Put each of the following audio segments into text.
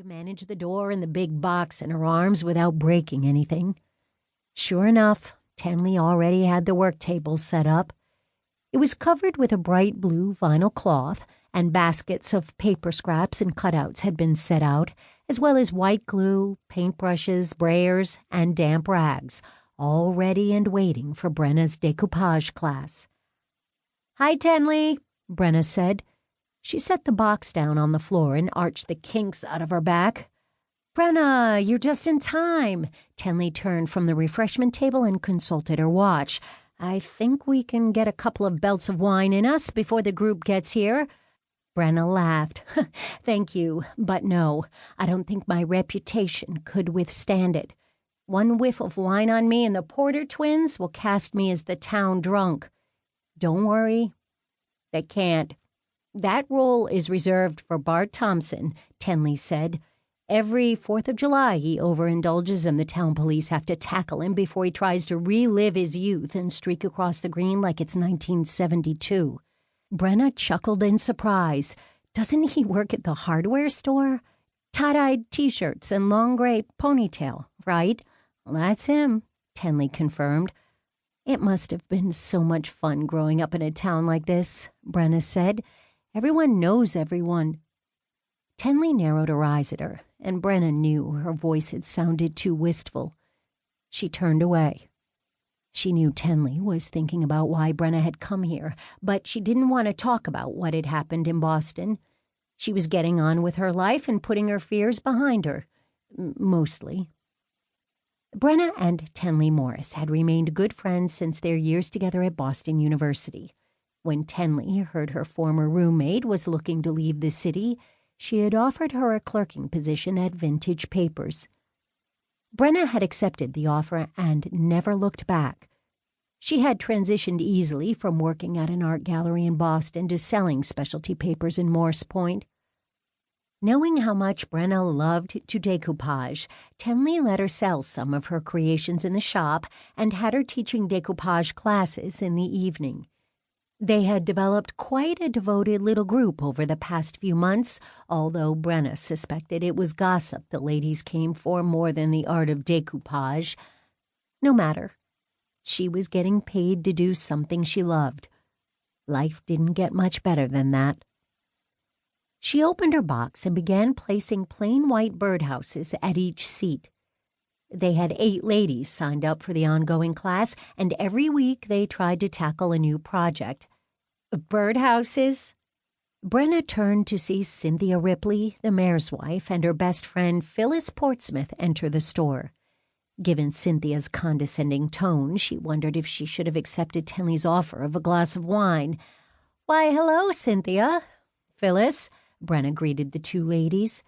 could manage the door and the big box in her arms without breaking anything. Sure enough, Tenley already had the work table set up. It was covered with a bright blue vinyl cloth, and baskets of paper scraps and cutouts had been set out, as well as white glue, paintbrushes, brayers, and damp rags, all ready and waiting for Brenna's decoupage class. "Hi, Tenley," Brenna said. She set the box down on the floor and arched the kinks out of her back. "Brenna, you're just in time." Tenley turned from the refreshment table and consulted her watch. "I think we can get a couple of belts of wine in us before the group gets here." Brenna laughed. "Thank you, but no, I don't think my reputation could withstand it. One whiff of wine on me and the Porter twins will cast me as the town drunk." "Don't worry, they can't. That role is reserved for Bart Thompson," Tenley said. "Every 4th of July he overindulges and the town police have to tackle him before he tries to relive his youth and streak across the green like it's 1972. Brenna chuckled in surprise. "Doesn't he work at the hardware store? Tie-dyed T-shirts and long gray ponytail, right?" "Well, that's him," Tenley confirmed. "It must have been so much fun growing up in a town like this," Brenna said. "Everyone knows everyone." Tenley narrowed her eyes at her, and Brenna knew her voice had sounded too wistful. She turned away. She knew Tenley was thinking about why Brenna had come here, but she didn't want to talk about what had happened in Boston. She was getting on with her life and putting her fears behind her. Mostly. Brenna and Tenley Morris had remained good friends since their years together at Boston University. When Tenley heard her former roommate was looking to leave the city, she had offered her a clerking position at Vintage Papers. Brenna had accepted the offer and never looked back. She had transitioned easily from working at an art gallery in Boston to selling specialty papers in Morse Point. Knowing how much Brenna loved to decoupage, Tenley let her sell some of her creations in the shop and had her teaching decoupage classes in the evening. They had developed quite a devoted little group over the past few months, although Brenna suspected it was gossip the ladies came for more than the art of decoupage. No matter. She was getting paid to do something she loved. Life didn't get much better than that. She opened her box and began placing plain white birdhouses at each seat. They had 8 ladies signed up for the ongoing class, and every week they tried to tackle a new project. "Birdhouses?" Brenna turned to see Cynthia Ripley, the mayor's wife, and her best friend Phyllis Portsmouth enter the store. Given Cynthia's condescending tone, she wondered if she should have accepted Tenley's offer of a glass of wine. "Why, hello, Cynthia." "Phyllis," Brenna greeted the 2 ladies.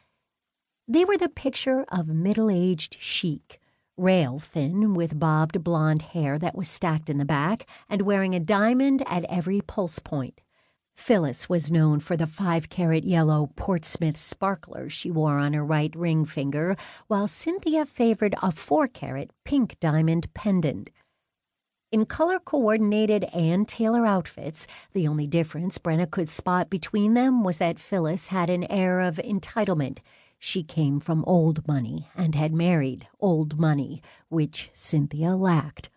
They were the picture of middle-aged chic, rail-thin with bobbed blonde hair that was stacked in the back and wearing a diamond at every pulse point. Phyllis was known for the 5-carat yellow Portsmouth sparkler she wore on her right ring finger, while Cynthia favored a 4-carat pink diamond pendant. In color-coordinated Ann Taylor outfits, the only difference Brenna could spot between them was that Phyllis had an air of entitlement. She came from old money and had married old money, which Cynthia lacked.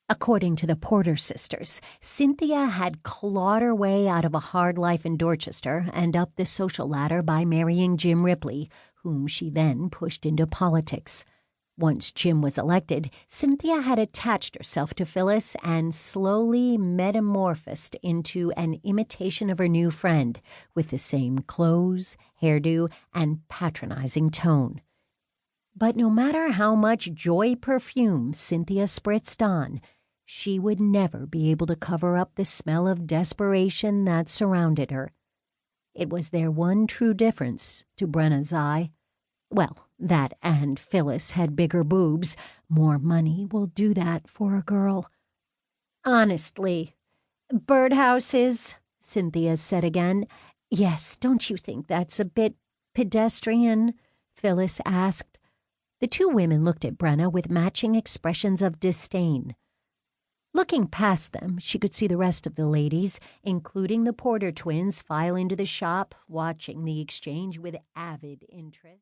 According to the Porter sisters, Cynthia had clawed her way out of a hard life in Dorchester and up the social ladder by marrying Jim Ripley, whom she then pushed into politics. Once Jim was elected, Cynthia had attached herself to Phyllis and slowly metamorphosed into an imitation of her new friend, with the same clothes, hairdo, and patronizing tone. But no matter how much joy perfume Cynthia spritzed on, she would never be able to cover up the smell of desperation that surrounded her. It was their one true difference, to Brenna's eye. Well, that and Phyllis had bigger boobs. More money will do that for a girl. "Honestly, birdhouses," Cynthia said again. "Yes, don't you think that's a bit pedestrian?" Phyllis asked. The 2 women looked at Brenna with matching expressions of disdain. Looking past them, she could see the rest of the ladies, including the Porter twins, file into the shop, watching the exchange with avid interest.